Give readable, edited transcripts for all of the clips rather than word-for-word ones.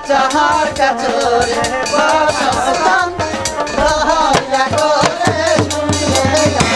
चहर कचोरे बसंतन दहया करे सुनिएगा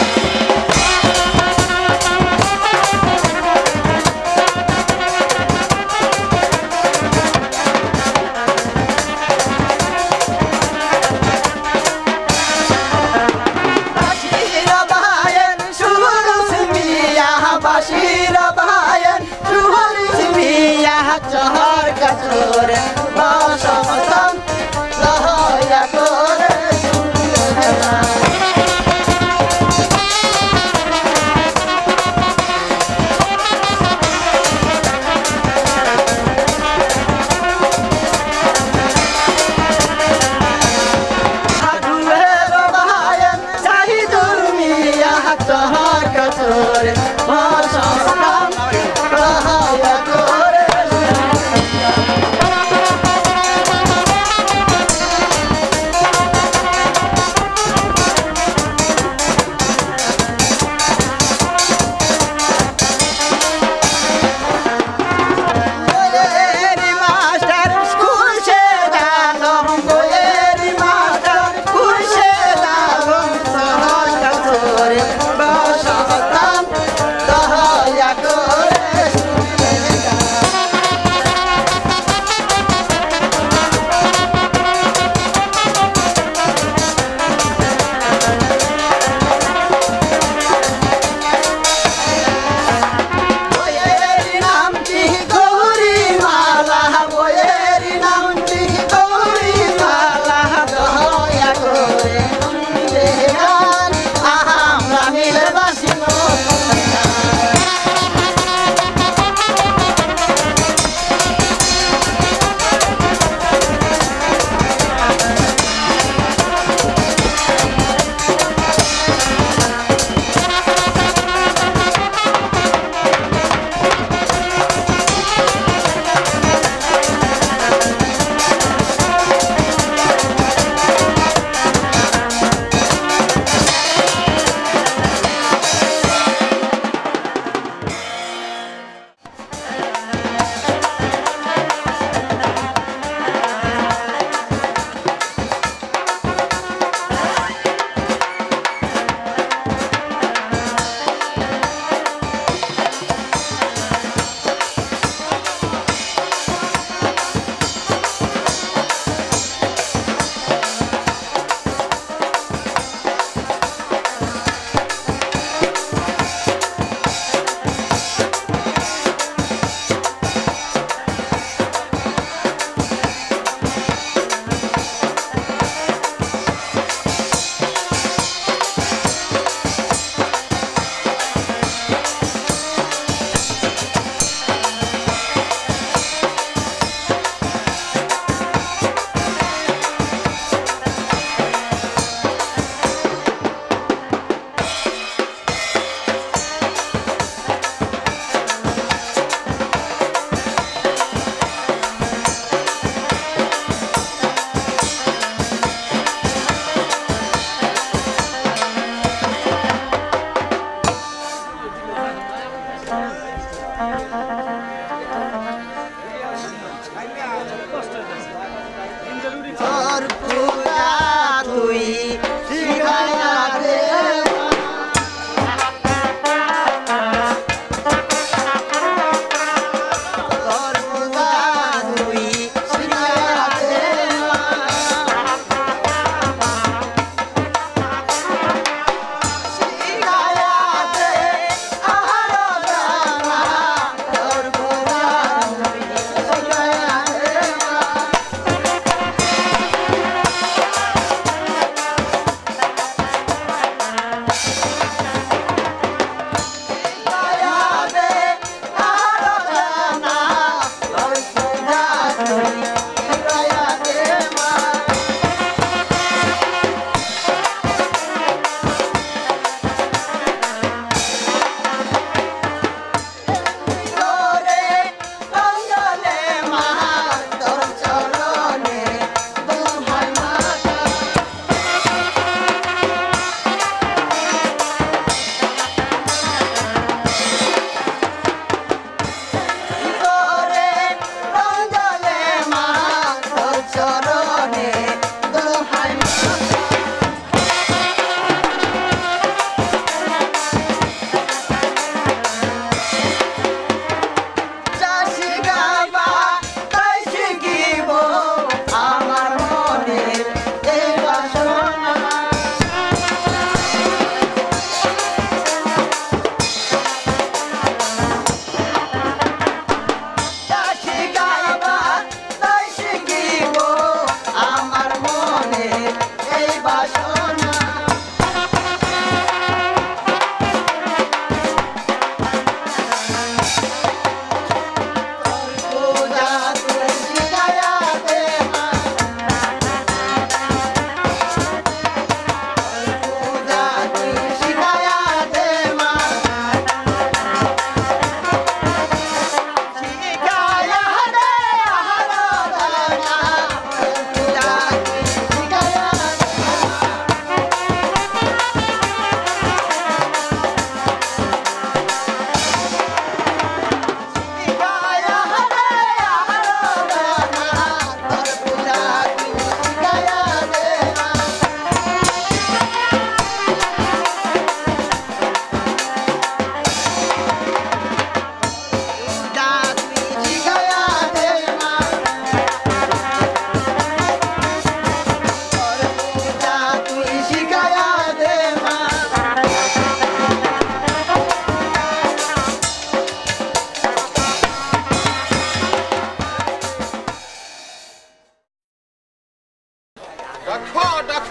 चहर कचोरे बसंतन दहया करे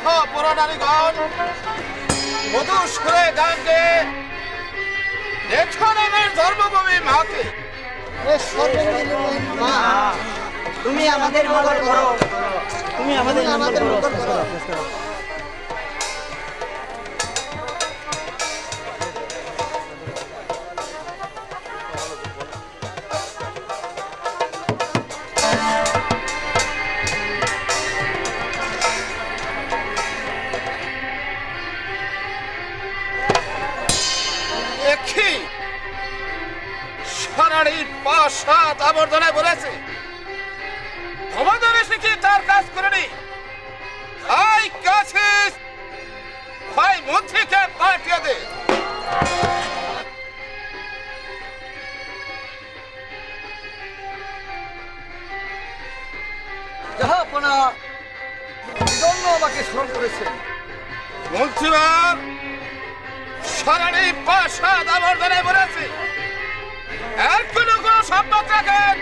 পুরানারীগণ মধুর সুরে গান গেয়ে আমাদের ধর্মভূমি মাকে মা তুমি আমাদের মঙ্গল করো, তুমি আমাদের মঙ্গল করো। আবর্জনায় বলেছে তোমাদের এসে কি তার কাজ করেনি ভাই কাছে ভাই মন্ত্রীকে পাঠিয়ে দে জাহাপনা জন্য আমাকে স্মরণ করেছেন মন্ত্রীবার সারানি প্রাসাদ আবর্জনায় বলেছে আর কোনো সম্পদ রাখেন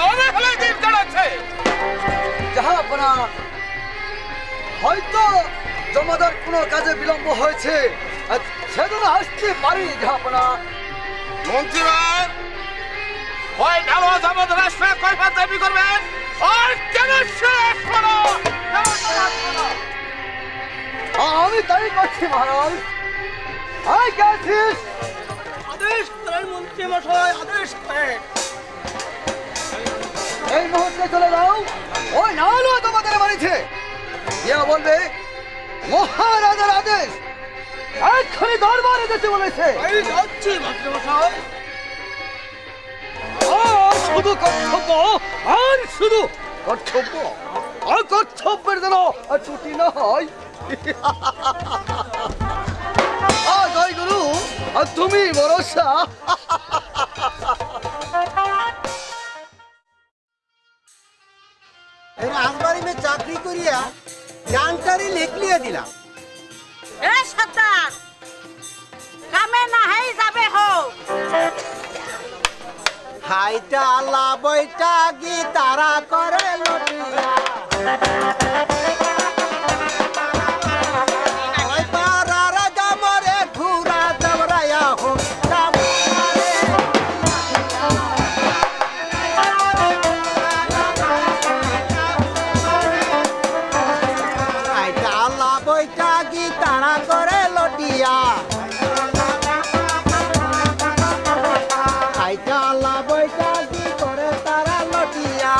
অবহেলায় দিন কাটাচ্ছে জাহাপনা হয়তো জমাদার কোনো কাজে বিলম্ব হয়েছে সেজন্য আসতে পারি জাহাপনা মন্ত্রীবার হয় ডালো জমাদ রাষ্ট্রে কয়বার দাবি করবেন আর কেন শেষ করো আমি তাই করছি মহারাজ আই গেছিস আদেশ করেন মন্ত্রী মশাই, আদেশ করেন। এই মুহূর্তে চলে যাও ওই নাহলে তোমাদের বাড়িতে ইয়া বলবে মহারাজার আদেশ এক্ষুনি দরবারে যেতে বলেছে এই যাচ্ছি মন্ত্রী মশাই। আর শুধু কর্তব্য আর শুধু কর্তব্য আর কর্তব্যের যেন ছুটি না হয় জয় গুরু আর তুমি ভরসা রাজবাড়ি মে চাকরি করিয়া জানটারি লিখলিয়ে দিলাম এ সর্দার কামে না হাই যাবে হো হাইটা লাবইটা গি তারা করে লটিয়া ওই পারা রাজা মরে ঘুরা দবরায়া হো হাইটা লাবইটা গি তারা করে লটিয়া হাইটা লাবইটা গি করে তারা লটিয়া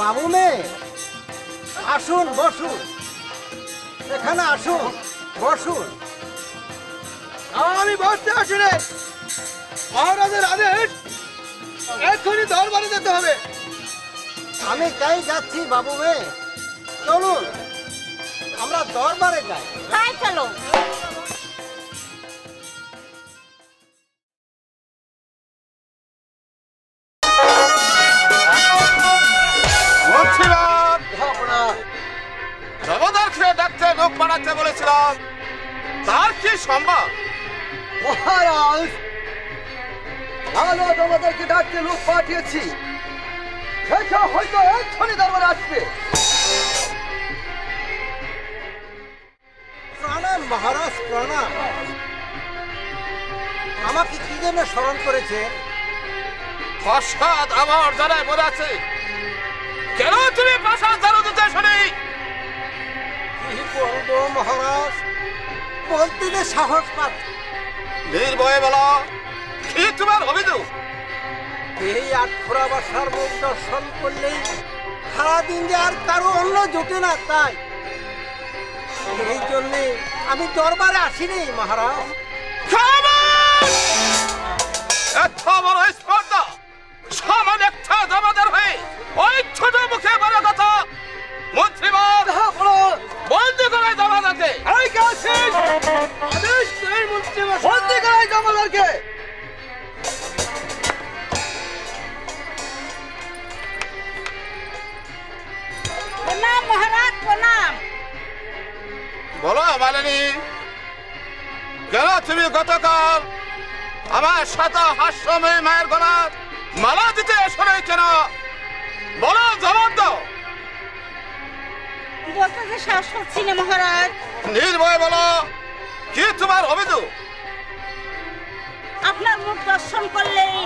বাবু মে আসুন বসুন এখানে আসুন বসুন আমি বসতে আসি রে মহারাজের আদেশ এক্ষুনি দরবারে যেতে হবে আমি তাই যাচ্ছি বাবু মে চলুন আমরা দরবারে যাই তাই চলো মন্ত্রীবার জাহাপনা জমাদারকে ডাকতে লোক পাঠাতে বলেছিলাম তার কি সম্ভব মহারাজ ভালো তোমাদেরকে ডাকতে লোক পাঠিয়েছি সেটা হয়তো এক্ষুনি দরবারে আসবে প্রণাম মহারাজ প্রণাম আমাকে কি জন্য স্মরণ করেছে প্রাসাদ আমার জানায় বলে আছে কেন তুমি প্রাসাদ জানো দিতে শুনি কি বলবো মহারাজ বলতে যে সাহস পাচ্ছি নির্ভয়ে বলো কি তোমার অভিযোগ এই আটখোরা বাসার মুখ দর্শন করলেই সারাদিন যে আর কারো অন্য জোটে না তাই এই জন্যে আমি দরবারে আসিনি মহারাজ এত বড় স্পর্ধা সমান একটা জমাদার হয়ে ওই ছোট মুখে বড় কথা মন্ত্রীবার বন্দি করে জমাদারকে এই গেছিস আদেশ করেন মন্ত্রী বন্দি করাই জমাদারকে প্রণাম মহারাজ প্রণাম বলো মালিনী কেন তুমি গতকাল আমার সাথে হাস্যময় মায়ের গলা মালা দিতে এসো নাই কেন? বলো, জবাব দাও। বলতে যে সাহস পাচ্ছি না মহারাজ। নির্ভয় বলো, কি তোমার অভিযোগ? আপনার মুখ দর্শন করলেই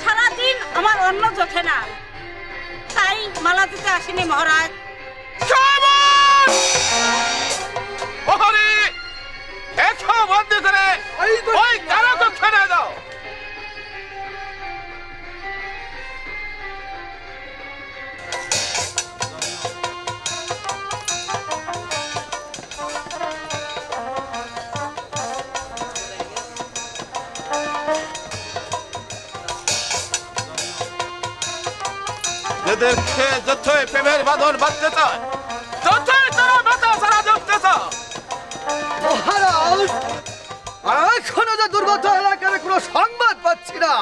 সারাদিন আমার অন্ন জোটে না, তাই মালা দিতে আসেনি মহারাজ। বন্দি করে ওই কারাকক্ষে নিয়ে যাও। এদেরকে যতই প্রেমের বাঁধন বাঁধতে চায়, ততই তারা ব্যথা সারা ধরতে চায়। মহারাজ, এখনো যে দুর্গত এলাকার কোনো সংবাদ পাচ্ছি না।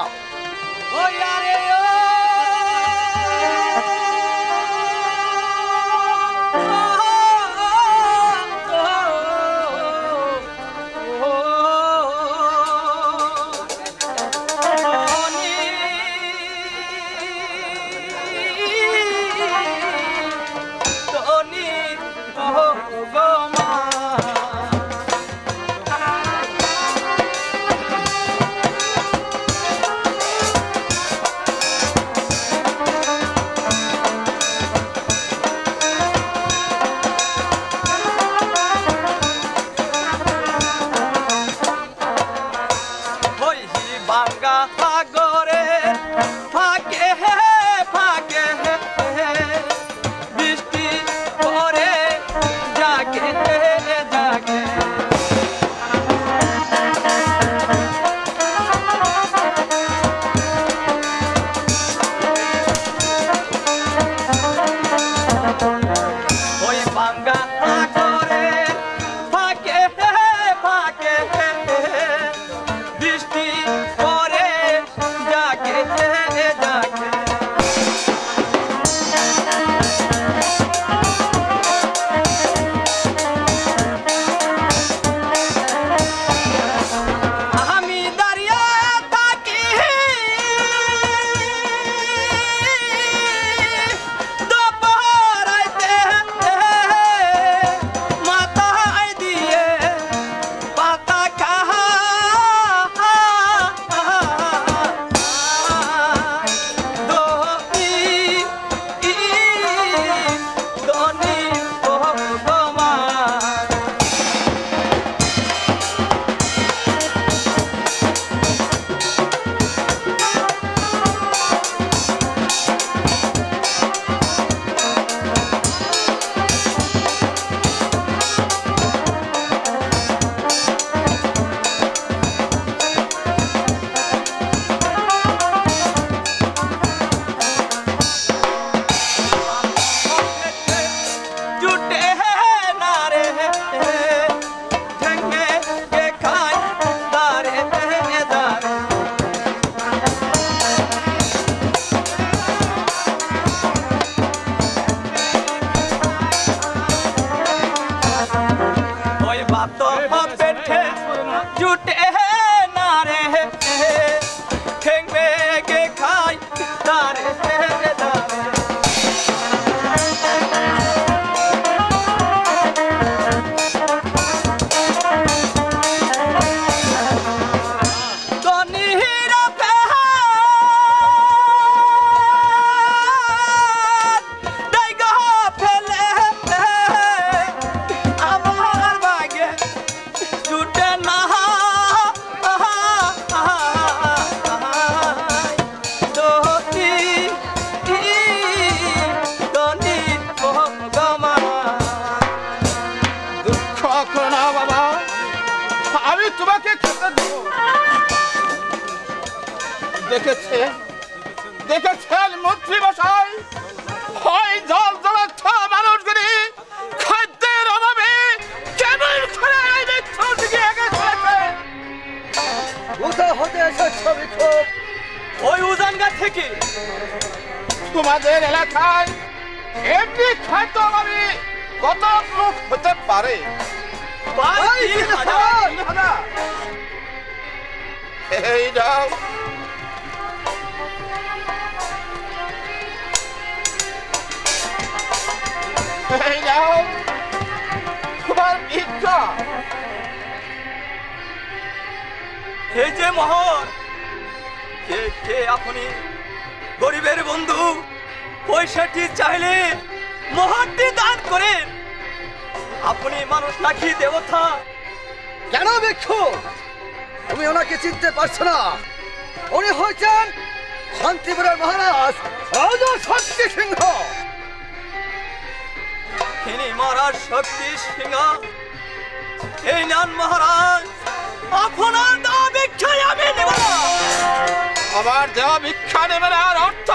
দেখেছেন মন্ত্রী মশাই, হয় জল জলাচ্ছা মানুষগুলি খাদ্যের অভাবে কেমন করে এই মৃত্যুর দিকে এগিয়ে চলেছে। কোথা হতে এসেছো বিক্ষোভ? ওই উজানগাঁ থেকে। তোমাদের এলাকায় এমনি খাদ্য অভাবে কত লোক হতে পারে? এই নাও তোমার ভিক্ষা। এই যে মোহর, কে আপনি? গরিবের বন্ধু, পয়সাটি চাইলে মোহরটি দান করেন। আপনি মানুষ নাকি দেবতা? কেন ভিক্ষু, তুমি ওনাকে চিনতে পারছো না? উনি হচ্ছেন শান্তিপুরের মহারাজ রাজা শক্তি সিংহ। তিনি মহারাজ শক্তি সিংহ। এই নেন মহারাজ, আপনার দেওয়া ভিক্ষায় আমি নেব না। আমার দেওয়া ভিক্ষা নেবেন আর অর্থ?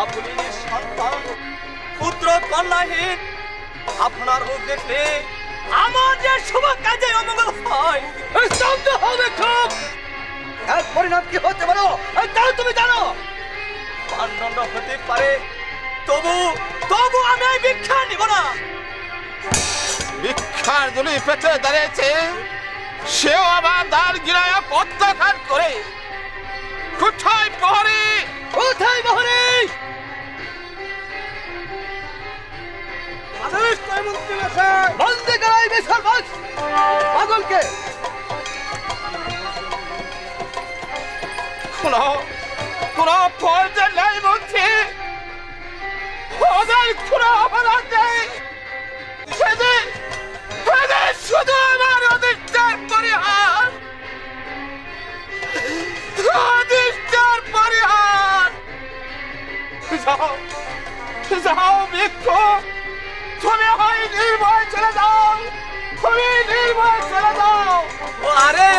আপনি সন্তান, পুত্র কন্যাহীন, আপনার মুখ দেখলে আমার যে শুভ কাজে অমঙ্গল হয়। স্তব্ধ হও ভিক্ষু, এর পরিণাম কি হতে পারো তাও তুমি জানো। পাণ্ডব হতে পারে, তবু আমি এই ভিক্ষা নিব না। ভিক্ষার দুলি পেটে দাঁড়িয়েছে, সেও আবার দাঁড় গিরায়া প্রত্যাখ্যান করে। কোথায় প্রহরী? কোথায় প্রহরী? বন্দী করাই বেসরবাস পাগলকে। কোনো ফর্জে নাই বলছি, ওদের কোনো অপরাধ নেই। শুধু আমার অধিষ্ঠার পরিহার, অধিষ্ঠার পরিহার। যাও ভিক্ষু, তুমি হয় নির্ভয় চলে যাও, তুমি নির্ভয় চলে যাও। আরে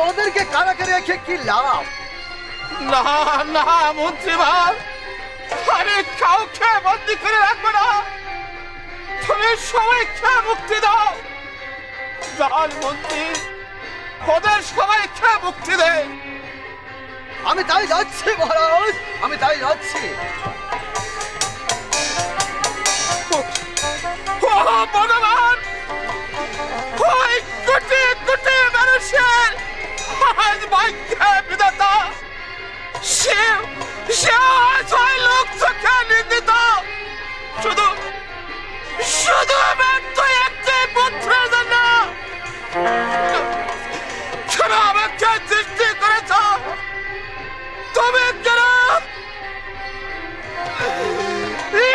ওদেরকে কারাগারে রেখে কি লাভ? না না মন্ত্রীবার, আমি কাউকে বন্দি করে রাখবো না। তুমি সবাইকে মুক্তি দাও। জাল মন্ত্রী, ওদের সবাইকে মুক্তি দে। আমি তাই যাচ্ছি মহারাজ, আমি তাই যাচ্ছি। ও ভগবান, ওই কোটি কোটি মানুষের আজ ভাগ্যে বিধাতা, সে আজ হয় লোক চোখে নিন্দিত। শুধু ব্যর্থ একটি পুত্রের জন্য কেন আমাকে সৃষ্টি করেছ? তবে কেন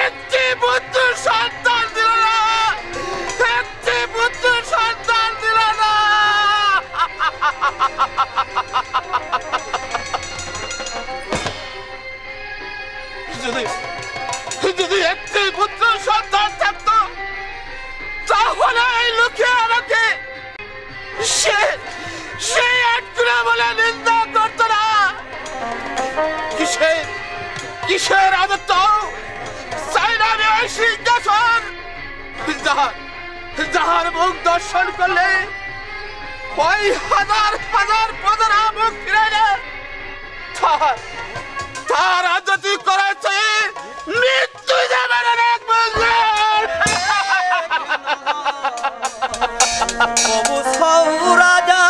একটি পুত্র সন্তান দিল না? একটি পুত্র সন্তান দিল না? যদি একটি পুত্র সন্তান থাকত, তাহলে এই লোকে আমাকে সে আটকুড়া বলে নিন্দা করত না। কিসের রাজত্ব চাই না আমি ওই সিংহাসন, যাহার মুখ দর্শন করলে ওই হাজার হাজার প্রজারা মুখ ফিরে নেয়। তার রাজত্ব করেছে মৃত্যু যাবার অনেক বুঝলেন। রাজা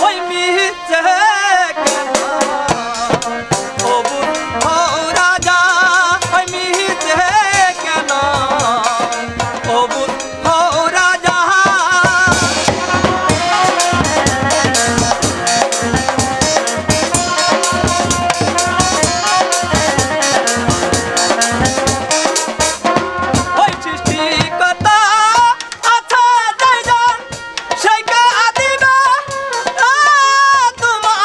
ওই মিছে রাজা ওই মিছে কেন রাজা তোমার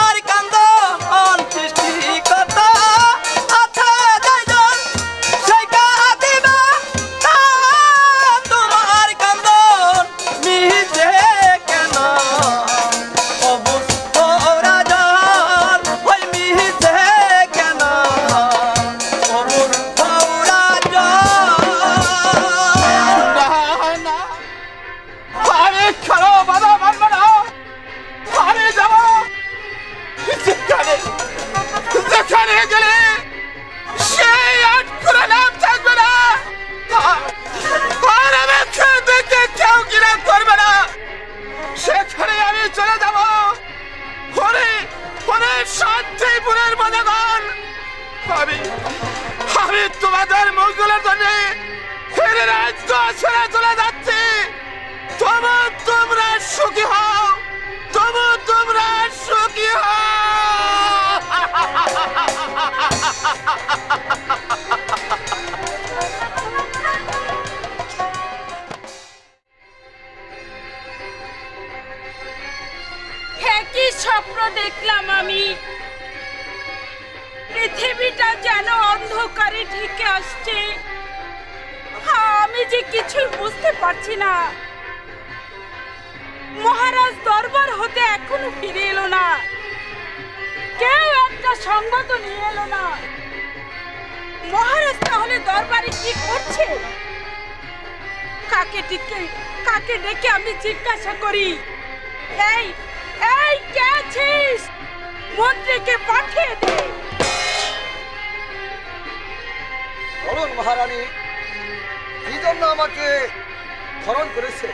চলে যাব শান্তিপুরের বাজাগান। আমি তোমাদের মঙ্গলের জন্য ফিরে রাজ্য ছেড়ে চলে যাচ্ছি। তবু তোমরা সুখী হও, তবু তোমরা সুখী হও। কি স্বপ্ন দেখলাম আমি, পৃথিবীটা যেন অন্ধকারে ঢেকে আসছে। আমি যে কিছুই বুঝতে পারছি না। মহারাজ দরবার হতে এখনো ফিরে এলো না, কেউ একটা সংবাদ নিয়ে এলো না। মহারাজ তাহলে দরবারে কি করছে? কাকে ডেকে আমি জিজ্ঞাসা করি, এই এই কে আছিস? মন্ত্রীকে পাঠিয়ে দে। বলুন মহারানী, কি জন্য আমাকে স্মরণ করেছে?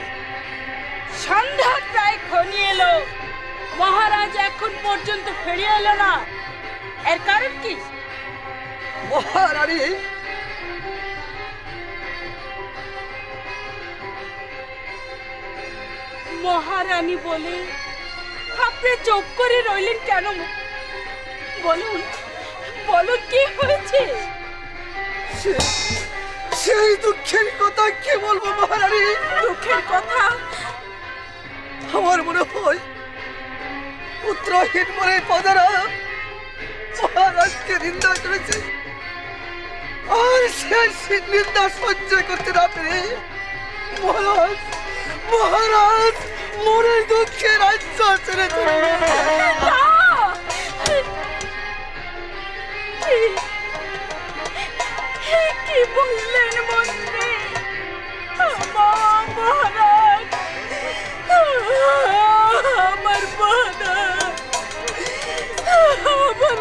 সন্ধ্যা প্রায় ঘনিয়ে এলো, মহারাজ এখন পর্যন্ত ফিরে এলো না, এর কারণ কি? মহারানী, মহারানী বলে আপনি চুপ করে রইলেন কেন? বলুন বলুন কি হয়েছে? সেই দুঃখের কথা কি বলবো মহারানী? দুঃখের কথা? আমার মনে হয় পুত্রহীন মনে পদারা মহারাজকে নিন্দা করেছে, আর সে নিন্দা সহ্য করতে না পেরে মহারাজ মনের দুঃখে রাজ্য ছেড়ে চলে গেছে। কি বললেন মন্ত্রী? মহারাজ, আমার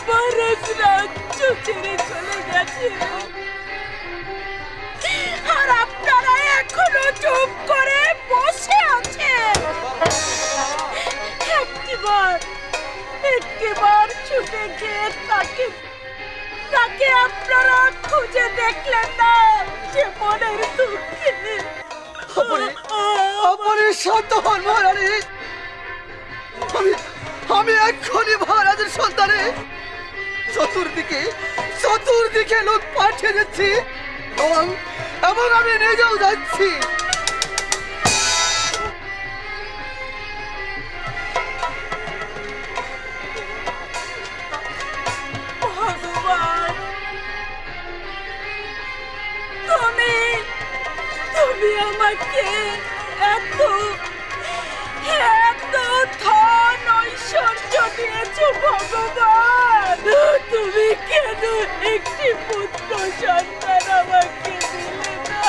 মহারাজ রাজ্য ছেড়ে চলে গেছে, আর আপনারা এখনো চুপ করে বসে আছেন। একটিবার ছুটে গিয়ে তাকে আপনারা খুঁজে দেখলেন না যে মনের দুঃখে? আপনি শান্ত হন মহারানী, আমি এক্ষুনি মহারাজের সন্তানে চতুর্দিকে লোক পাঠিয়ে দিচ্ছি এবং আমি নিজেও যাচ্ছি। ভগবান, তুমি আমাকে এত ধন ঐশ্বর্য দিয়েছো ভগবান, তুমি কেন একটি পুত্র সন্তান আমাকে দিলে না?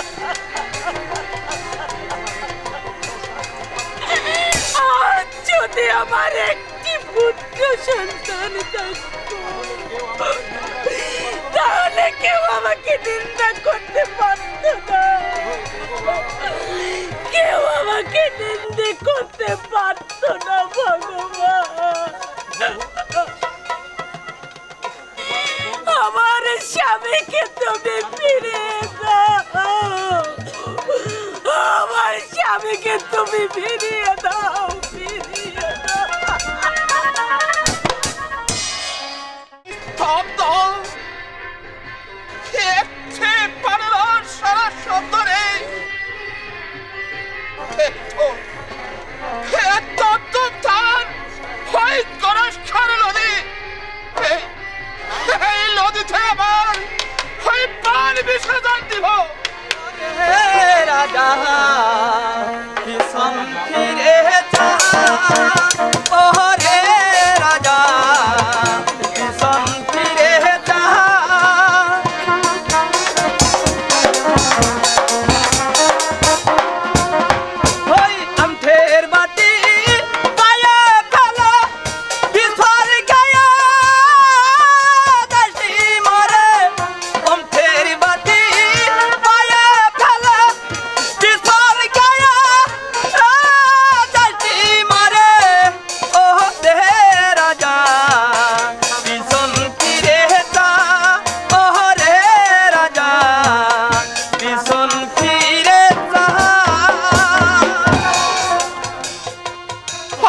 আজ যদি আমার একটি পুত্র সন্তান থাকতো, তাহলে কেউ আমাকে নিন্দা করতে পারতো না, কেউ আমাকে নিন্দে করতে পারতো না ভগবান। আমার স্বামীকে তুমি ফিরিয়ে দাও, আমার স্বামীকে তুমি ফিরিয়ে দাও, ফিরিয়ে দাও। সারা শব্দ নেই,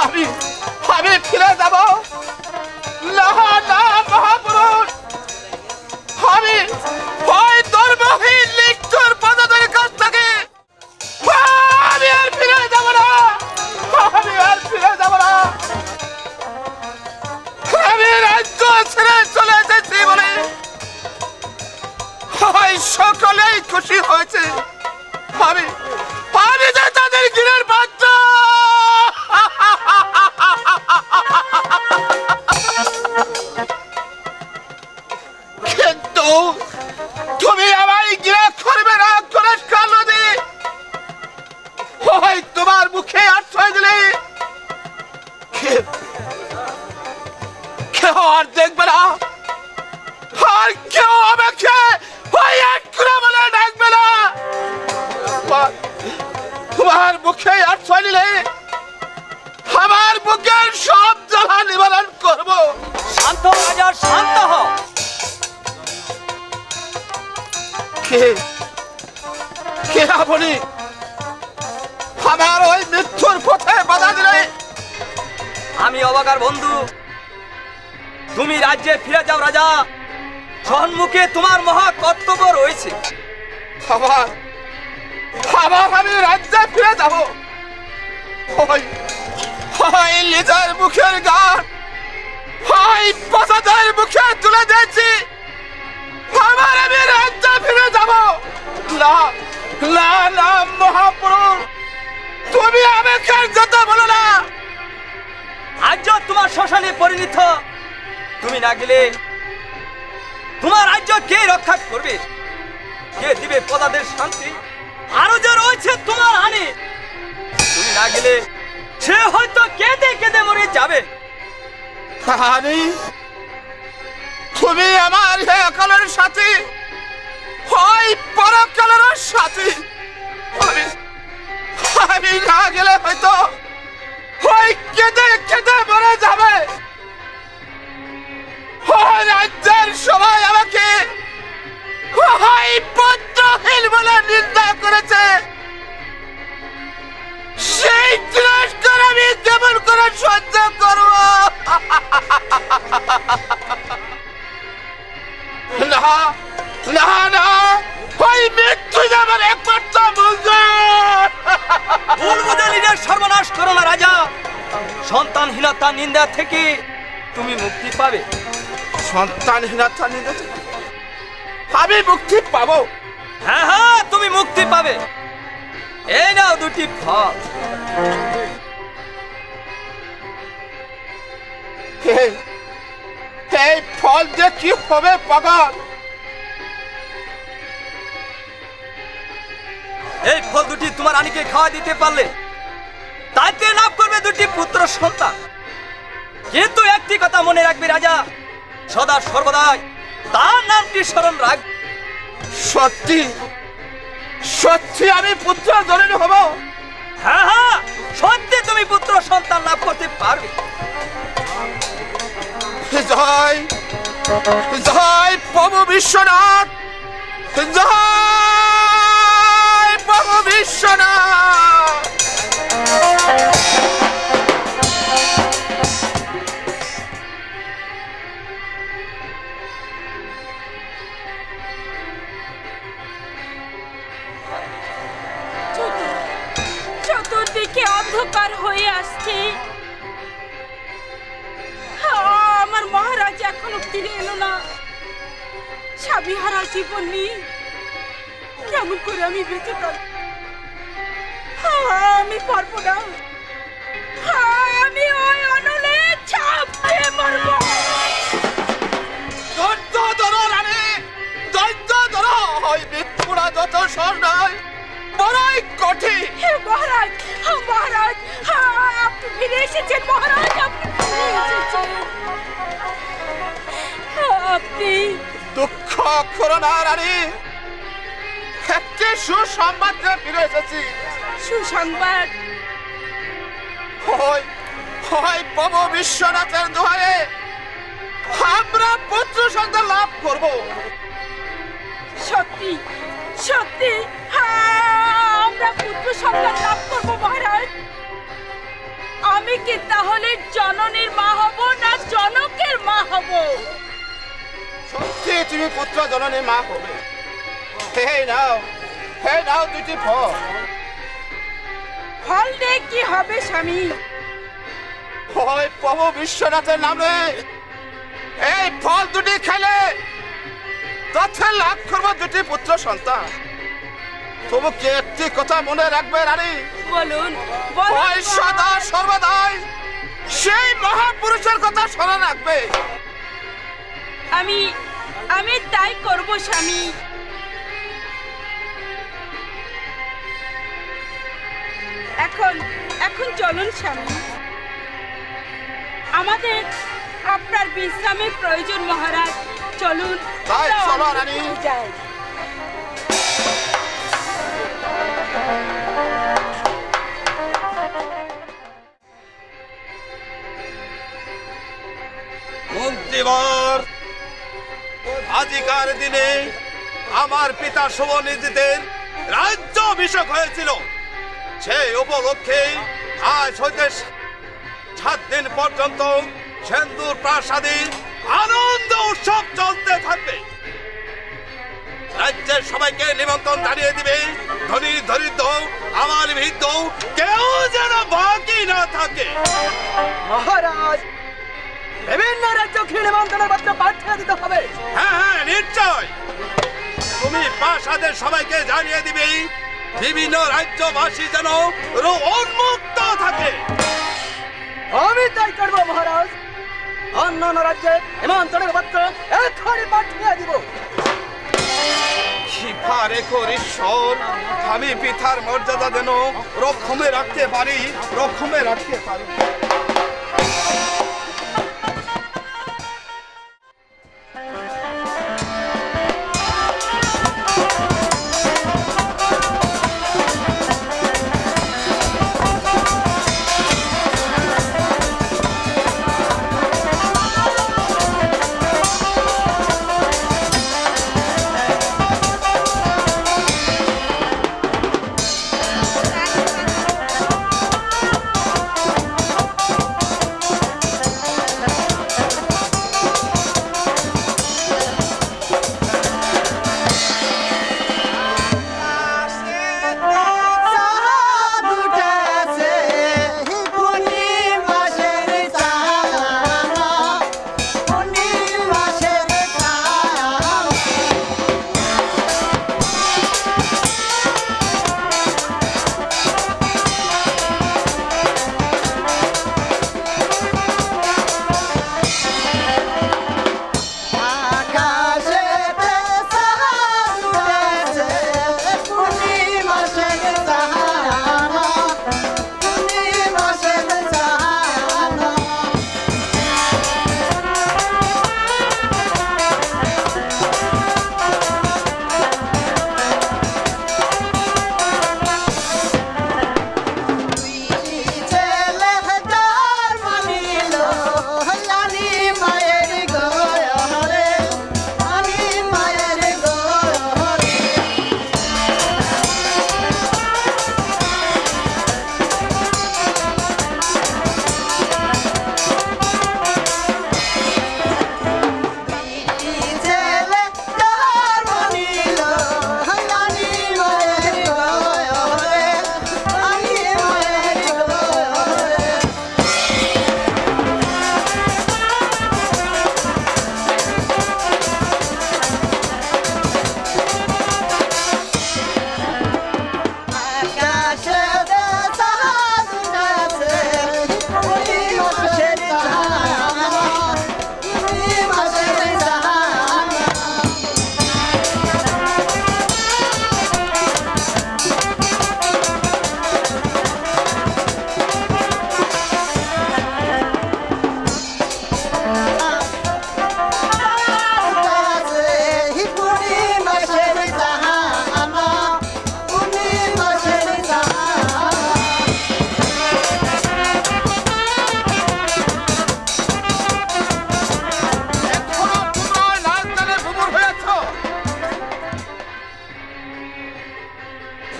আমি ফিরে যাব না না মহাপুরুষ, আমি ওই ধর্মহীন লিখতর পদাদের কাছ থেকে আমি আর ফিরে যাব না, আমি আর ফিরে যাব না। আমি রাজ্য ছেড়ে চলে এসেছি বলে ওই সকলেই খুশি হয়েছে, আমি যে তাদের গিরের বাচ্চা। কিন্তু তুমি আমায় গিরা করবে না করে কালদি, ওই তোমার মুখে আশ্রয় দিলে কেউ আর দেখবে না, আর কেউ আমাকে ওই এক করে বলে ডাকবে না। তোমার মুখে আশ্রয় নিলে আমার বুকের সব জ্বালা নিবারণ করব। শান্ত রাজা, শান্ত হও। কে আপনি আমার ওই মৃত্যুর পথে বাধা দিলে? আমি অবাকার বন্ধু, তুমি রাজ্যে ফিরে যাও রাজা, সম্মুখে তোমার মহা কর্তব্য রয়েছে। আমি রাজ্যে ফিরে যাব, ওই নিজের মুখের গান ওই পছন্দের মুখে তুলে দিয়েছি, আমি রাজ্যে ফিরে যাব না না না মহাপুরুষ, তুমি আমাকে যেতে বলো না। রাজ্য তোমার শ্মশানে পরিণত, তুমি না গেলে তোমার রাজ্য কে রক্ষা করবে, কে দিবে প্রজাদের শান্তি? আরো যে রয়েছে তোমার হানি, তুমি না গেলে সে হয়তো কেঁদে কেঁদে মরে যাবে। হানি, তুমি আমার একালের সাথী, ওই পরকালের সাথী, আমি না গেলে হয়তো ওই কেঁদে কেঁদে মরে যাবে। ওই রাজ্যের সবাই আমাকে ওই পুত্রহীন বলে নিন্দা করেছে, সেই তিরস্কার আমি কেমন করে সহ্য করব? না না না, ওই মৃত্যু আমার একমাত্র বুলবুলিদের সর্বনাশ করো না রাজা, সন্তানহীনতা নিন্দা থেকে তুমি মুক্তি পাবে। সন্তানহীনতা নিন্দা থেকে আমি মুক্তি পাবো? হ্যাঁ হ্যাঁ, তুমি মুক্তি পাবে। এই নাও দুটি ফল। এই ফল দিয়ে কি হবে পাগল? এই ফল দুটি তোমার রানীকে খাওয়া দিতে পারলে তাতে লাভ করবে দুটি পুত্র সন্তান। কিন্তু একটি কথা মনে রাখবে রাজা, সদা সর্বদাই তার নামটি স্মরণ রাখ। সত্যি সত্যি আমি পুত্র জননী হব? হ্যাঁ হ্যাঁ, সত্যি তুমি পুত্র সন্তান লাভ করতে পারবে। জয় জয় প্রভু বিশ্বনাথ, জয় প্রভু বিশ্বনাথ। চতুর্দিকে অন্ধকার হয়ে আসছে, আমার মহারাজ এখনো ফিরে এলো না। স্বামীহারা জীবন নিয়ে কেমন করে আমি বেঁচে থাকব? আমি পারবো না, আমি ওই অনলে ছাপ খেয়ে মরব। ধৈর্য ধরো রানী, ধৈর্য ধরো। ওই মৃত্যুরা যত সহজ নয়, বড়ই কঠিন। মহারাজ, মহারাজ, আপনি ফিরে এসেছেন মহারাজ, আপনি ফিরে এসেছেন। আপনি দুঃখ করো না রানী, একটি সুসংবাদ ফিরে এসেছি। সুসংবাদ? হয় প্রভু বিশ্বনাথের দোহারে আমরা পুত্র সন্তান লাভ করব। সত্যি সত্যি আমরা পুত্র সন্তান লাভ করব মহারাজ। আমি কি তাহলে জননীর মা হব না জনকের মা হব? সত্যি তুমি পুত্র জননীর মা হবে। হে নাও দুটি ফল। ফল দিয়ে কি হবে স্বামী? ওই প্রভু বিশ্বনাথের নামে এই ফল দুটি খেলে তথ্যে লাভ করবো দুটি পুত্র সন্তান। তবু কি একটি কথা মনে রাখবে রানী? বলুন ওই সদা সর্বদাই সেই মহাপুরুষের কথা স্মরণ রাখবে। আমি তাই করব স্বামী। এখন চলুন স্বামী, আমাদের আপনার বিশ্রামের প্রয়োজন মহারাজ। চলুন তাই চলো রানী। যাই। মন্ত্রীবর, আজিকার দিনে আমার পিতা শুভনিধিদের রাজ্য অভিষেক হয়েছিল। সেই উপলক্ষে আজ হইতে 7 দিন পর্যন্ত সেন্দুর প্রাসাদে আনন্দ উৎসব চলতে থাকবে। রাজ্যের সবাইকে নিমন্ত্রণ জানিয়ে দিবে। ধনী দরিদ্র আমার বৃদ্ধ কেউ যেন বাকি না থাকে। মহারাজ, বিভিন্ন রাজ্যকে নিমন্ত্রণের পত্র পাঠিয়ে দিতে হবে। হ্যাঁ নিশ্চয়। তুমি প্রাসাদের সবাইকে জানিয়ে দিবে বিভিন্ন রাজ্যবাসী যেন উন্মুক্ত থাকে। আমি তাই করবো মহারাজ। অন্যান্য রাজ্যে নিমন্ত্রণের পত্র এক্ষুনি পাঠিয়ে দিব। কৃপা রেখো ঈশ্বর, আমি পিতার মর্যাদা যেন রক্ষমে রাখতে পারি।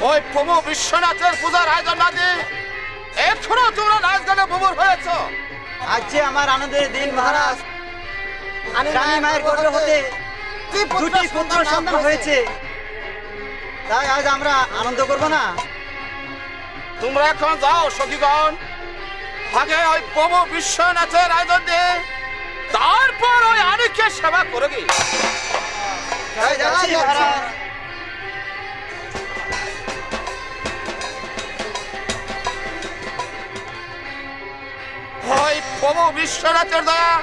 ওই প্রভু বিশ্বনাথের পূজার আয়োজন না দিয়ে এখনো তোমরা নাচ গানে মুখর হয়েছ? আজ যে আমার আনন্দের দিন মহারাজ। রানী মায়ের গর্ভে হতে দুটি পুত্র সন্তান হয়েছে, তাই আজ আমরা আনন্দ করব না? তোমরা এখন যাও সখীগণ, আগে ওই প্রভু বিশ্বনাথের আয়োজন দিয়ে তারপর ওই আনিকে সেবা করে গে। যাচ্ছি মহারাজ। ওই প্রভু বিশ্বনাথের দয়া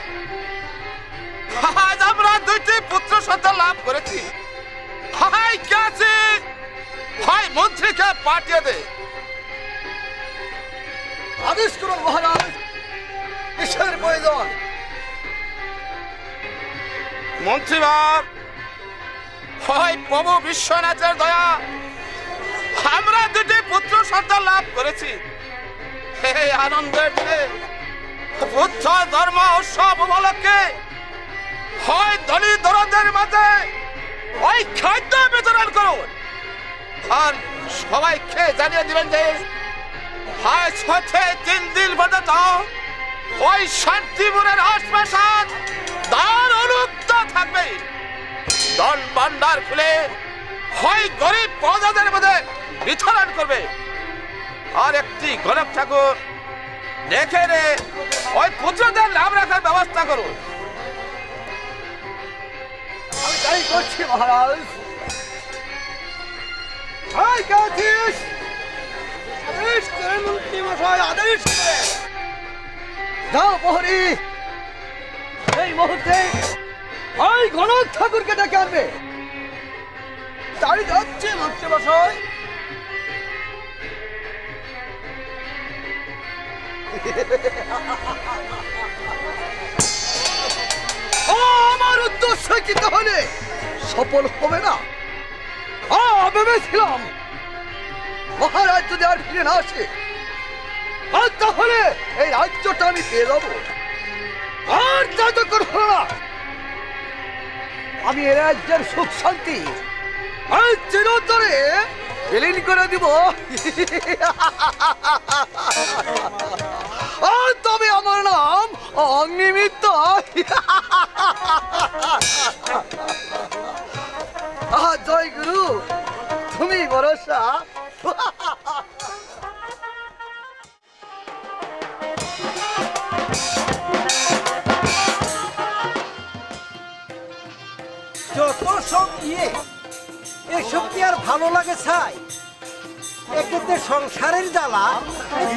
আজ আমরা দুইটি পুত্র সন্তান লাভ করেছি। হাই গেছি, হয় মন্ত্রীকে পাঠিয়ে দে। আদেশ করুন মহারাজ, কিসের প্রয়োজন? মন্ত্রীবার, হয় প্রভু বিশ্বনাথের দয়া আমরা দুটি পুত্র সন্তান লাভ করেছি। এই আনন্দের বুদ্ধ ধর্ম উৎসব উপলক্ষে হয় ধনী দরদের মাঝে ওই খাদ্য বিতরণ করুন, আর সবাই খেয়ে জানিয়ে দিবেন যে আজ হচ্ছে 3 দিন পর্যন্ত ওই শান্তিপুরের আশপাশাদ তার অনুক্ত থাকবে। দল ভান্ডার খুলে হয় গরিব প্রজাদের মধ্যে বিতরণ করবে। আর একটি গণক ঠাকুর দেখে রে ওই পুত্রদের নাম রাখার ব্যবস্থা করুন। আমি তাই করছি মহারাজ। হাই গেছিস, আদেশ করে মন্ত্রী মশাই, আদেশ করে যাও প্রহরী, এই মুহূর্তে ওই গণক ঠাকুরকে ডেকে আনবে। তাই যাচ্ছে মন্ত্রী মশাই। আমার উদ্দেশ্য কি তাহলে সফল হবে না? ভেবেছিলাম মহারাজ যদি আর ফিরে না আসে, আর তাহলে এই রাজ্যটা আমি পেয়ে যাবো। আর যতক্ষণ হলো না আমি এ রাজ্যের সুখ শান্তি আর চিরতরে বিলীন করে দিব। আর তবে আমার নাম অগ্নিমিত্র। জয় গুরু, তুমি ভরসা। যত সব এসব কি আর ভালো লাগে ছাই? একেতে সংসারের জ্বালা,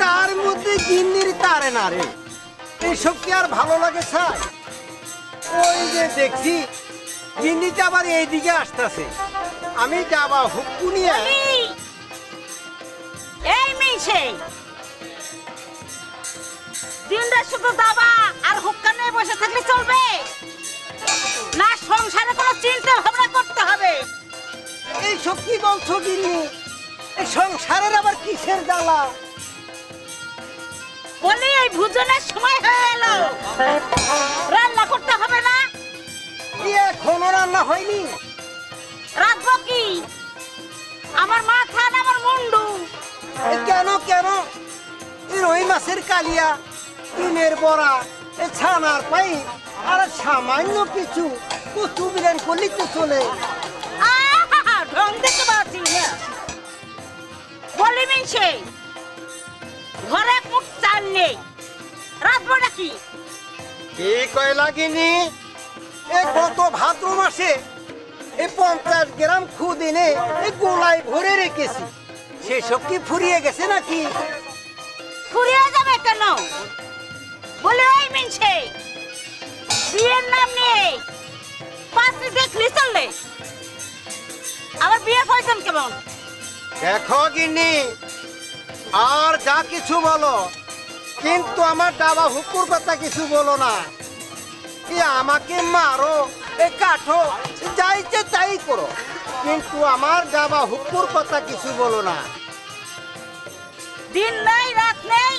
তার মধ্যে গিন্নির তারে না রে, এইসব কি আর ভালো লাগে ছাই? ওই যে দেখছি গিন্নিটা আবার এইদিকে আসতেছে, আমি যাবা হুক্কু নিয়ে। এই মিছে দিনটা শুধু দাবা আর হুক্কা নিয়ে বসে থাকলে চলবে না? সংসারে কোনো চিন্তা ভাবনা করতে হবে। এইসব কি বলছো গিন্নি? এই সংসারের আবার কিসের জ্বালা? বলি এই ভোজনের সময় হয়ে এলো, রান্না করতে হবে না? এখনো রান্না হয়নি? রাখবো কি? আমার মাথা না আমার মুন্ডু। কেন কেন? এই রুই মাছের কালিয়া, ডিমের বড়া, এই ছানার পাই আর সামান্য কিছু কচু বিরিয়ানি করলেই তো চলে। ঢং দেখতে পাচ্ছি না। বলি মিছে ঘরে মুখ চাল নেই, রাখবো নাকি? কি কয় লাগিনি? এই গত ভাদ্র মাসে এই 50 গ্রাম খুদ এনে এই গোলায় ভরে রেখেছি, সেসব কি ফুরিয়ে গেছে নাকি? ফুরিয়ে যাবে কেন? বলে ওই মিছে বিয়ের নাম নিয়ে পাত্রী দেখলি চললে, আমার বিয়ে ফয়জন কেমন? দেখো গিন্নি, আর যা কিছু বলো, কিন্তু আমার ডাবা হুকুর কথা কিছু বলো না। কি আমাকে মারো, এ কাঠো, যা ইচ্ছে তাই করো, কিন্তু আমার ডাবা হুকুর কথা কিছু বলো না। দিন নাই রাত নেই,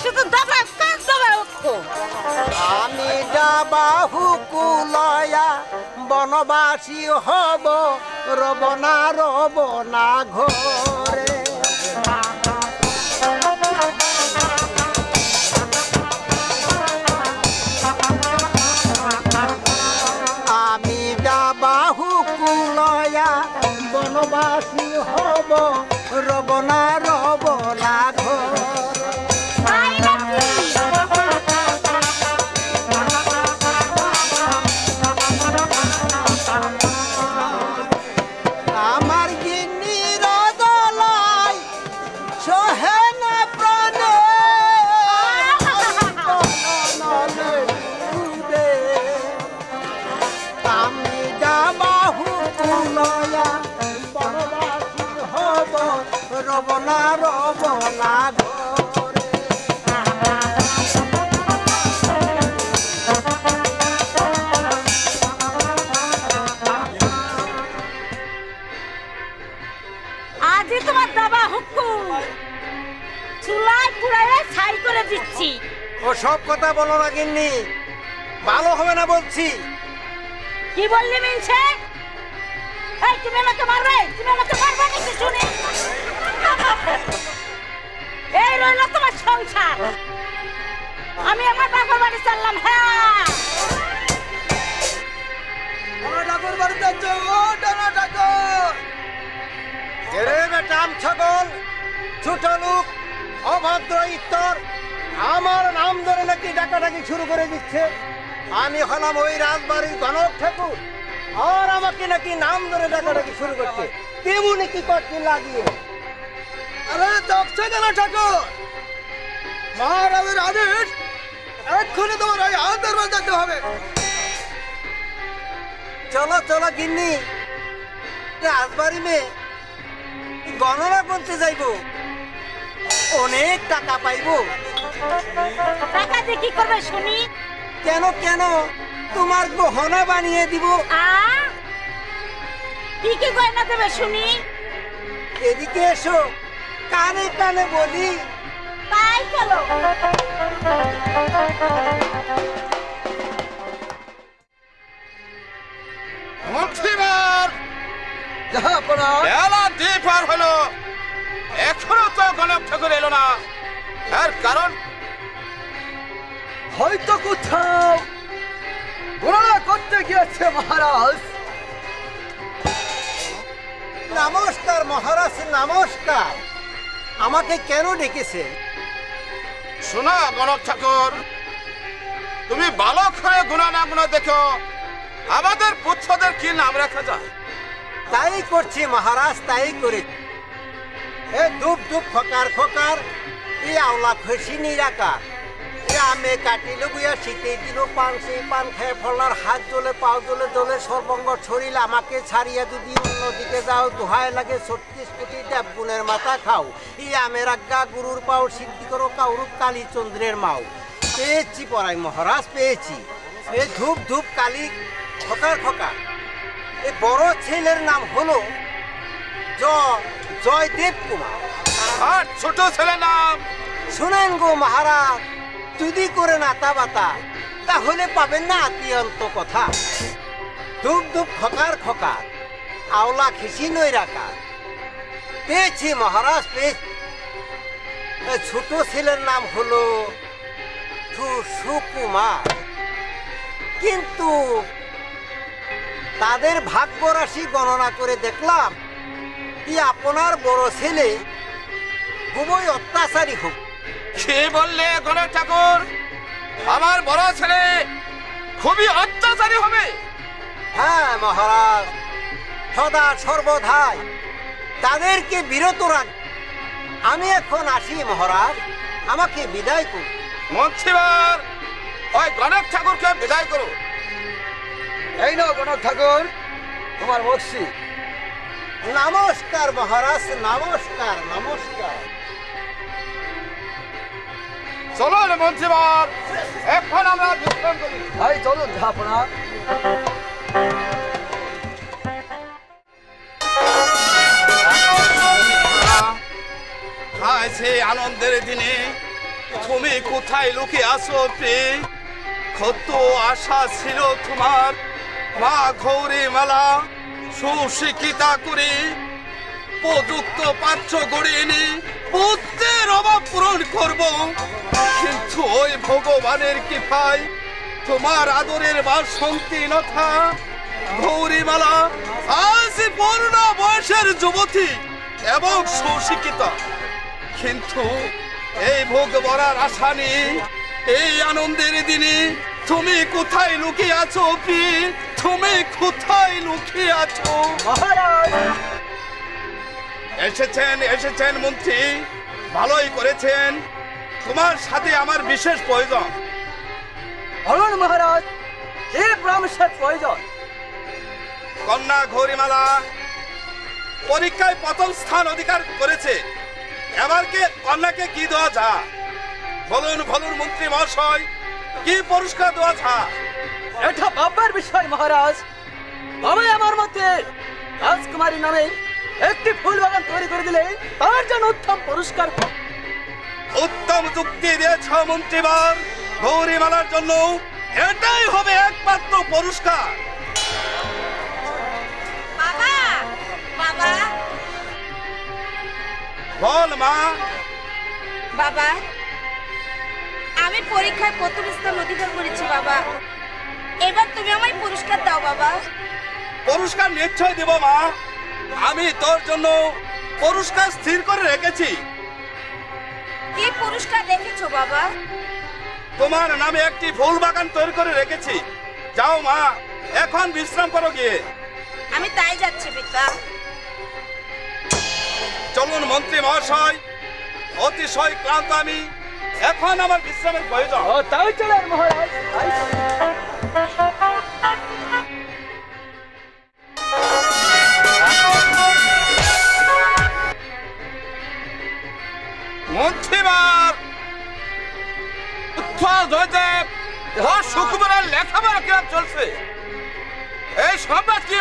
শুধু দফা কাজ দফা উঠো। আমি ডাবা হুকুলয়া বনবাসী হব, রব না ঘরে। হব রবনা রবনা ঘর তাই নাকি? আমার গিন্নির দলাই সহে না প্রাণে নলে উড়ে আমি যাবাহু কুলয়া বনবাসী হব রবনা রবনা ঘরে আজই তোমার দাবা হুকুম, চুলায় পুড়াইয়ে ছাই করে দিচ্ছি। ও সব কথা বলো না গিন্নি, ভালো হবে না বলছি। কি বললি মিনছে? এই তুমি আমাকে মারবে? তুমি আমাকে মারবে নাকি শুনি? এই রইল তোমার সংসার। আমি আমার বাবার বাড়ি চললাম। হ্যাঁ, ঠাকুর বাড়িতে যাচ্ছ ও ডানা ঠাকুর। এরে বেটাম ছাগল, ছোট লোক, অভদ্র ইত্তর, আমার নাম ধরে নাকি ডাকাডাকি শুরু করে দিচ্ছে। আমি হলাম ওই রাজবাড়ির গণক ঠাকুর, আর আমাকে নাকি নাম ধরে ডাকাডাকি শুরু করছে। তেমনি কি করতে লাগিয়ে আরে দেখছে কেন ঠাকুর? মহারাজের আদেশ, এক্ষুনি তোমার ওই হাত দরবার যেতে হবে। চলো চলো গিন্নি, রাজবাড়ি মেয়ে গণনা করতে যাইবো, অনেক টাকা পাইবো। টাকা দিয়ে কি করবে শুনি? কেন কেন, তোমার গহনা বানিয়ে দিব। কি কি গয়না দেবে শুনি? এদিকে এসো, কানে কানে বলি। তাই চলো। মন্ত্রীবার জাহাপনা বেলা দ্বীপ পার হলো, এখনো তো গণক ঠাকুর এলো না। এর কারণ হয়তো কোথাও গণনা করতে গিয়েছে মহারাজ। নমস্কার মহারাজ, নমস্কার। আমাকে কেন ডেকেছে? শোনো গণক ঠাকুর, তুমি বালক হয়ে গুণা না গুণা দেখো আমাদের পুত্রদের কি নাম রাখা যায়। তাই করছি মহারাজ, তাই করে। এ ধূপ ধূপ খকার খকার, এ আওলা খুশি নিরাকার। এ আমে কাটিল বুয়া শীতে দিল পান, সেই পান খেয়ে ফলার হাত জ্বলে পাও জ্বলে জ্বলে সর্বঙ্গ ছড়িল। আমাকে ছাড়িয়া যদি অন্যদিকে যাও, দোহায় লাগে 36 কোটি দেবগুণের মাথা খাও। ই আমের আজ্ঞা গুরুর পাও, সিদ্ধি করো কাউরূপ কালী চন্দ্রের মাও। পেয়েছি পরাই মহারাজ, পেয়েছি। এ ধূপ ধূপ কালী খকার খকার। এ বড় ছেলের নাম হলো জয়দেব কুমার। আর ছোট ছেলের নাম? শুনেন গো মহারাজ, যদি করে নাতা বাতা, তাহলে পাবেন না আত্মীয়ন্ত কথা। ধূপ ধূপ খকার খকার, আওলা খিসি নই রাখা। পেয়েছি মহারাজ, পেয়েছি। এ ছোট ছেলের নাম হলো সুকুমার। কিন্তু তাদের ভাগ্য রাশি গণনা করে দেখলাম, কি আপনার বড় ছেলে খুবই অত্যাচারী হোক। কি বললে গণক ঠাকুর? আমার বড় ছেলে খুবই অত্যাচারী হবে? হ্যাঁ মহারাজ, সদা সর্বদাই তাদেরকে বিরত রাখ। আমি এখন আসি মহারাজ, আমাকে বিদায় করুন। মন্ত্রীবার ওই গণক ঠাকুরকে বিদায় করো। এই নাও গণক ঠাকুর তোমার বক্সি। নমস্কার মহারাজ, নমস্কার নমস্কার। চলো রে মন্ত্রীবার, এখন আমরা বিশ্রাম করি। তাই চলুন জাহাপনা। আজ এই আনন্দের দিনে তুমি কোথায় লুকিয়ে আছো প্রিয়? কত আশা ছিল তোমার মা গৌরী মালা সুশিক্ষিতা করে উপযুক্ত পাত্র গড়িয়ে এনে পুত্রের অভাব পূরণ করব, কিন্তু ওই ভগবানের কৃপায় তোমার আদরের বাসন্তী লতা গৌরীমালা আজ পূর্ণ বয়সের যুবতী এবং সুশিক্ষিত, কিন্তু এই ভোগ বরার আশা নিয়ে এই আনন্দের দিনে তুমি কোথায় লুকিয়ে আছো? কি তুমি কোথায় লুকিয়ে আছো? মহারাজ এসেছেন মন্ত্রী, ভালোই করেছেন। তোমার সাথে আমার বিশেষ প্রয়োজন। বলুন মহারাজ, কি পরামর্শের প্রয়োজন? কন্যা গৌরীমালা পরীক্ষায় প্রথম স্থান অধিকার করেছে, এবারকে কন্যাকে কি দেওয়া যায়? বলুন মন্ত্রী মহাশয়, কি পুরস্কার দেওয়া যায়? এটা ভাববার বিষয় মহারাজ। তবে আমার মতে রাজকুমারী নামে একটি ফুল বাগান তৈরি করে দিলে তার জন্য উত্তম পুরস্কার হবে। উত্তম যুক্তি দিয়েছ মন্ত্রীবর। গৌরীমালার জন্য এটাই হবে একমাত্র পুরস্কার। বাবা বাবা বল মা। বাবা, আমি পরীক্ষায় প্রথম স্থান অধিকার করেছি বাবা। এবার তুমি আমায় পুরস্কার দাও বাবা। পুরস্কার নিশ্চয় দেব মা। আমি তোর জন্য পুরস্কার স্থির করে রেখেছি। কি পুরস্কার রেখেছো বাবা? তোমার নামে একটি ফুল বাগান তৈরি করে রেখেছি। যাও মা, এখন বিশ্রাম করো গিয়ে। আমি তাই যাচ্ছি পিতা। চলুন মন্ত্রী মহাশয়, অতিশয় ক্লান্ত আমি, এখন আমার বিশ্রামের প্রয়োজন। তাই চলেন মহারাজ, তাই চলেন। মন্ত্রীবার উত্থান জয়দেব সুকুমারের লেখাপড়া কিরম চলছে? এই সংবাদ কি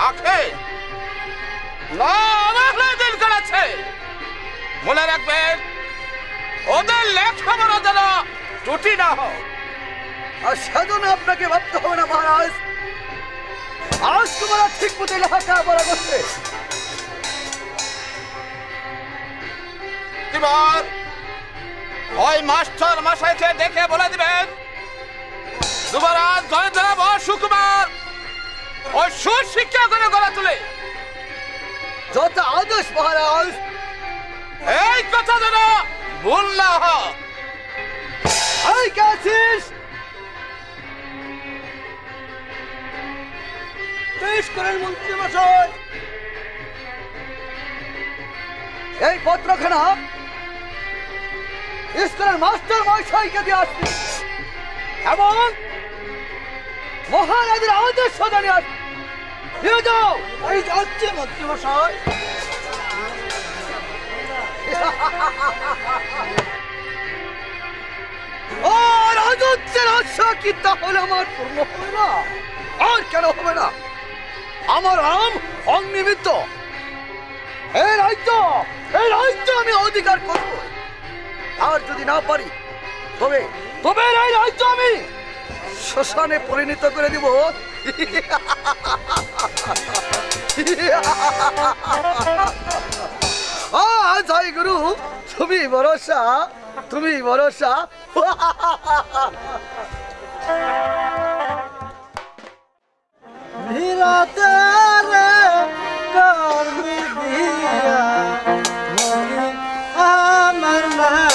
আখে দিন কাটাচ্ছে। মনে রাখবেন, ওদের লেখাপড়া যেন ত্রুটি না হয়। আর সেজন্য আপনাকে ভাবতে হবে না মহারাজ। আজ তোমরা ঠিক মতো লেখাপড়া করছে। এবার ওই মাস্টার মশাইকে দেখে বলে দিবেন, যুবরাজ জয়দেব ও সুকুমার ওই সুশিক্ষা করে গড়ে তুলে। যত আদেশ মহারাজ। এই কথা যেন ভুল না হয়। এই কে আছিস? পেশ করেন মন্ত্রী মশাই। এই পত্রখানা স্কুলের মাস্টার মশাইকে দিয়ে আসবি এবং মহারাজের আদেশ জানিয়ে আসবি। নিয়ে যাও। এই যাচ্ছে মন্ত্রী মশাই। আর রাজত্বের আশা কি তাহলে আমার পূর্ণ হবে না? আর কেন হবে না? আমার আম অগ্নিমিত্র। এই রাজ্য আমি অধিকার করব। আর যদি না পারি তবে এই রাজ্য আমি শ্মশানে পরিণত করে দিব। জয় গুরু, তুমি ভরসা। ভিড়াতে রে কর্মী দিয়া মরি আমার নাম।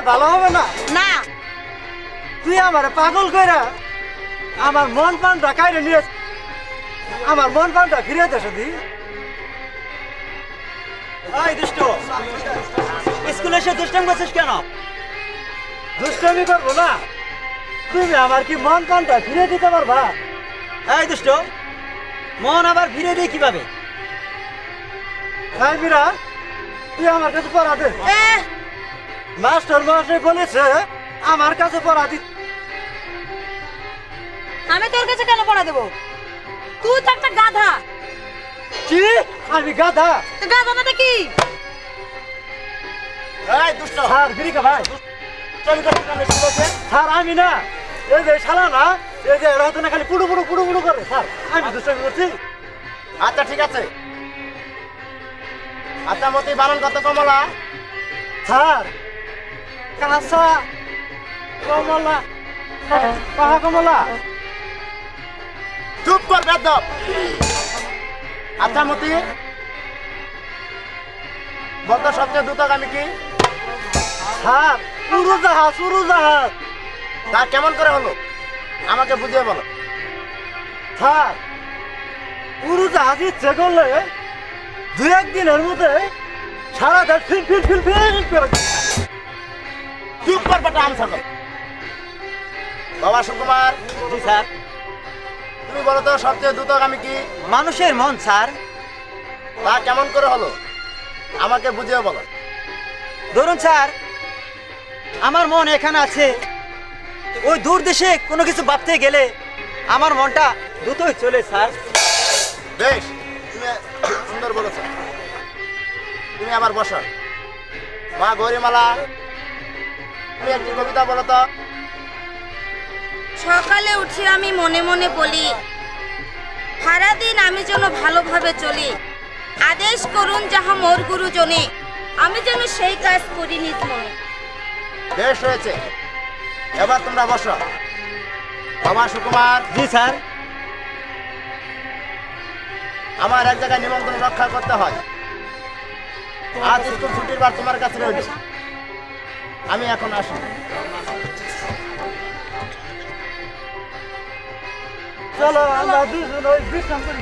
ভালো হবে না? না। তুই আমার পাগল কইরা আমার মন প্রাণটা কাইরে নিয়ে আমার মন প্রাণটা ফিরে দে শুধু। এই দুষ্ট, স্কুলে এসে দুষ্টামি করছিস কেন? দুষ্টামি করবো না? তুমি আমার কি মন প্রাণটা ফিরে দিতে পারবা? এই দুষ্ট, মন আবার ফিরে দেয় কিভাবে? হ্যাঁ মীরা, তুই আমার কাছে পড়া দে। মাস্টার মহাশয় বলেছে আমার কাছে পড়া দি। আমি তোর কাছে কেন পড়া দেবো? তুই তো একটা গাধা। কি? আমি গাধা? তো গাধাটা কি? এই দুষ্ট স্যার বিরিকা ভাই, স্যার আমি না, এই যে শালা না, এই যে এরা তো না খালি পুড়ু পুড়ু পুড়ু পুড়ু করে। স্যার আমি দুষ্টামি করছি? আচ্ছা ঠিক আছে। আচ্ছা মতি বানান কত কমলা? স্যার কাঁচা কমলা, পাহা কমলা। চুপ কর বেদব। আচ্ছা মতি বলতো সবচেয়ে দ্রুতগামী কি? স্যার উড়োজাহাজ, উড়োজাহাজ। তা কেমন করে হলো আমাকে বুঝিয়ে বলো। স্যার উড়োজাহাজ ইচ্ছে করলে দু একদিনের মধ্যে সারা দেশ ফিল ফিল ফিল ফিল করে। চুপ কর বেটা আনসার কর। বাবা সুকুমার। জি স্যার। তুমি বলো তো সবচেয়ে দ্রুতগামী কি? মানুষের মন স্যার। তা কেমন করে হলো আমাকে বুঝিয়ে বলো। ধরুন স্যার, আমার মন এখানে আছে, ওই দূর দেশে কোনো কিছু ভাবতে গেলে আমার মনটা দ্রুতই চলে স্যার। বেশ, তুমি সুন্দর বলেছ। তুমি আবার বসো। মা গৌরীমালা, তুমি একটি কবিতা বলো তো। সকালে উঠে আমি মনে মনে বলি, সারাদিন আমি যেন ভালোভাবে চলি। আদেশ করুন যাহা মোর গুরুজনে, আমি যেন সেই কাজ করি নিজ মনে। বেশ হয়েছে, এবার তোমরা বসো। বাবা সুকুমার। জি স্যার। আমার এক জায়গায় নিমন্ত্রণ রক্ষা করতে হয়। আজ স্কুল ছুটির বার তোমার কাছে রইল। আমি এখন আসি। চলো আমরা দুজন ওই বিশ্রাম করি।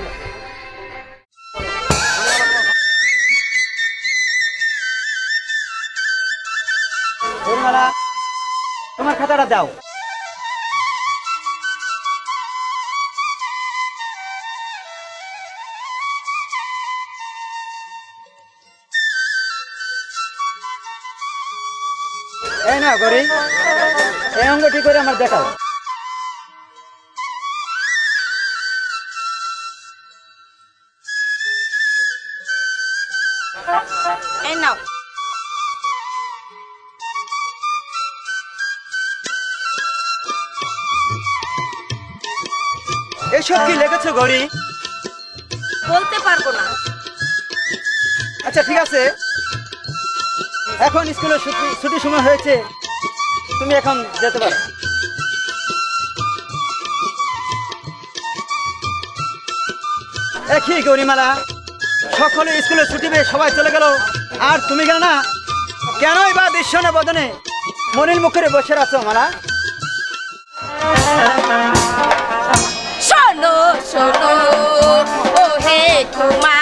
গৌরীমালা, তোমার খাতাটা দাও। এই না গৌরী, এই অঙ্গটি করে আমার দেখাও। এই নাও। এসব কি লেগেছে গৌরী? বলতে পারবো না। আচ্ছা ঠিক আছে, এখন স্কুলের ছুটি সময় হয়েছে, তুমি এখন যেতে পারো। একই গৌরীমালা, সকলে স্কুলের ছুটি পেয়ে সবাই চলে গেল, আর তুমি গেল না কেনই বা দৃশ্যনে বদনে মনির মুখে বসে আছো মালা? শোনো শোনো ও হে কুমার।